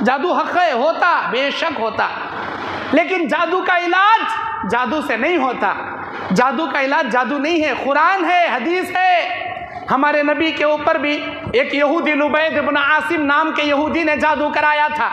जादू हक है, होता, बेशक होता, लेकिन जादू का इलाज जादू से नहीं होता। जादू का इलाज जादू नहीं है, कुरान है, हदीस है। हमारे नबी के ऊपर भी एक यहूदी लुबैद इब्न आसिम नाम के यहूदी ने जादू कराया था।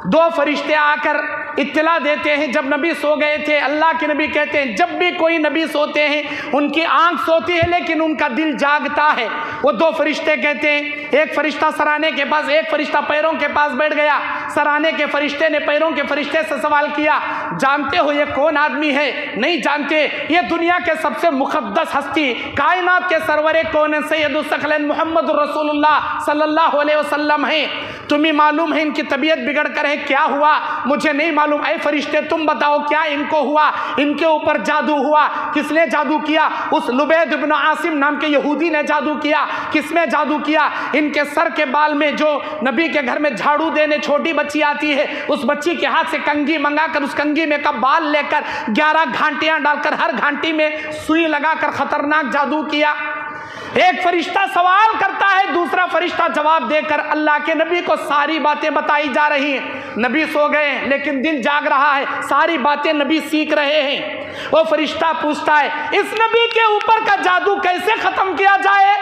2 फरिश्ते आकर इत्तला देते हैं जब नबी सो गए थे। अल्लाह के नबी कहते हैं जब भी कोई नबी सोते हैं उनकी आंख सोती है लेकिन उनका दिल जागता है। वो 2 फरिश्ते कहते हैं, एक फरिश्ता सराने के पास, एक फरिश्ता पैरों के पास बैठ गया। सराने के फरिश्ते ने पैरों के फरिश्ते से सवाल किया, जानते हो ये कौन आदमी है? नहीं जानते, ये दुनिया के सबसे मुक़द्दस हस्ती, कायनात के सरवरे कौन सैयदुस सकलैन मोहम्मद रसूलुल्लाह सल्लल्लाहु अलैहि वसल्लम हैं। तुम्हें मालूम है इनकी तबीयत बिगड़ कर है, क्या हुआ? मुझे नहीं मालूम। ऐ फरिश्ते तुम बताओ क्या इनको हुआ? इनके ऊपर जादू हुआ। किसने जादू किया? उस लुबैद इब्न आसिम नाम के यहूदी ने जादू किया। किसमें जादू किया? इनके सर के बाल में, जो नबी के घर में झाड़ू देने छोटी बच्ची आती है, उस बच्ची के हाथ से कंघी मंगाकर उस कंघी में का बाल लेकर 11 घंटियां डालकर हर घंटी में सुई लगाकर खतरनाक जादू किया। एक फरिश्ता सवाल करता है, दूसरा फरिश्ता जवाब देकर अल्लाह के नबी को सारी बातें बताई जा रही हैं। नबी सो गए लेकिन दिल जाग रहा है, सारी बातें नबी सीख रहे हैं। वो फरिश्ता पूछता है इस नबी के ऊपर का जादू कैसे खत्म किया जाए?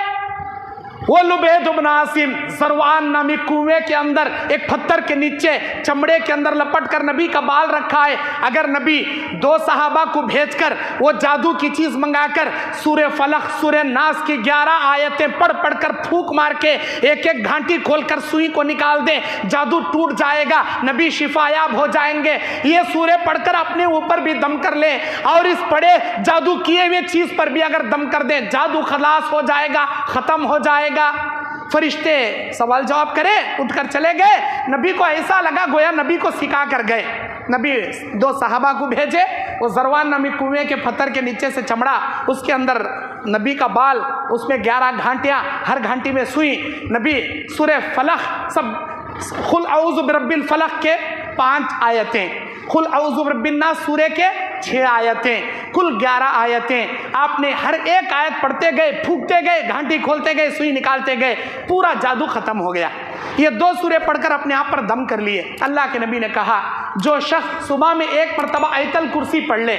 वो लुबैद इब्न आसिम सरवान नामी कुएं के अंदर एक पत्थर के नीचे चमड़े के अंदर लपट कर नबी का बाल रखा है। अगर नबी 2 सहाबा को भेजकर वो जादू की चीज मंगाकर सूरे फलक सूरे नास की 11 आयतें पढ़ पढ़ कर फूंक मार के एक एक घंटी खोलकर सुई को निकाल दे, जादू टूट जाएगा, नबी शिफायाब हो जाएंगे। ये सूरे पढ़कर अपने ऊपर भी दम कर ले और इस पढ़े जादू किए हुए चीज पर भी अगर दम कर दे, जादू खलास हो जाएगा, खत्म हो जाएगा। फरिश्ते सवाल जवाब करे, उठकर चले गए। नबी को ऐसा लगा गोया नबी को सिखा कर गए। नबी 2 सहाबा को भेजे, वो जरवान नामी कुएं के पत्थर के नीचे से चमड़ा, उसके अंदर नबी का बाल, उसमें 11 घंटियां, हर घंटी में सुई। नबी सूरे फलक सब कुल औज़ु बिरब्बिल फलक के 5 आयतें, कुल औज़ु बिरब्बिन नास सूरे के 6 आयतें, कुल 11 आयतें। आपने हर एक आयत पढ़ते गए, फूंकते गए, घंटी खोलते गए, सुई निकालते गए, पूरा जादू खत्म हो गया। ये 2 सूरे पढ़कर अपने आप पर दम कर लिए। अल्लाह के नबी ने कहा जो शख्स सुबह में 1 मरतबा आयतल कुर्सी पढ़ ले,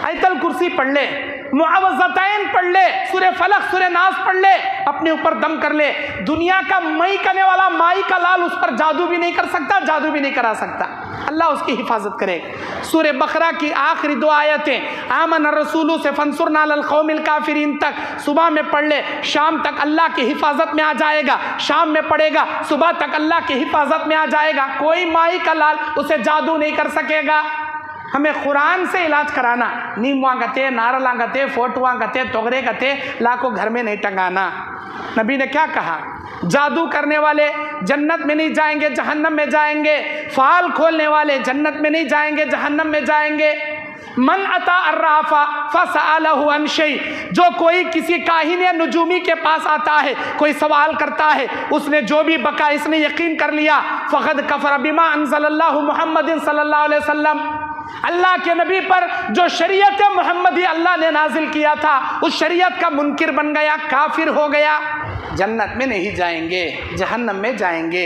आयतल कुर्सी पढ़ ले, मुआवज़तैन पढ़ ले, सूरे फलक सूरे नास पढ़ ले, अपने ऊपर दम कर ले, दुनिया का मई करने वाला माई का लाल उस पर जादू भी नहीं कर सकता, जादू भी नहीं करा सकता। अल्लाह उसकी हिफाजत करे। सूरे बकरा की आखिरी 2 आयतें आमन रसूलु से फंसुरना अल कौमिल काफिरीन तक सुबह में पढ़ ले, शाम तक अल्लाह की हिफाजत में आ जाएगा। शाम में पढ़ेगा, सुबह तक अल्लाह की हिफाजत में आ जाएगा। कोई माई का लाल उसे जादू नहीं कर सकेगा। हमें कुरान से इलाज कराना, नीमवा गते, नारला गते, फोटुआ गते, तोगरे गते, लाखों घर में नहीं टंगाना। नबी ने क्या कहा? जादू करने वाले जन्नत में नहीं जाएंगे, जहन्नम में जाएंगे। फाल खोलने वाले जन्नत में नहीं जाएंगे, जहन्नम में जाएंगे। मन अता अर्राफा फसअलहु अन शै, जो कोई किसी काहिन या नुजूमी के पास आता है, कोई सवाल करता है, उसने जो भी बका इसने यकीन कर लिया, फ़क़द कफ़र बिमा अंज़लल्लाहु मुहम्मदिन सल्लल्लाहु अलैहि वसल्लम, अल्लाह के नबी पर जो शरीयत मोहम्मदी अल्लाह ने नाजिल किया था उस शरीयत का मुनकिर बन गया, काफिर हो गया। जन्नत में नहीं जाएंगे, जहन्नम में जाएंगे।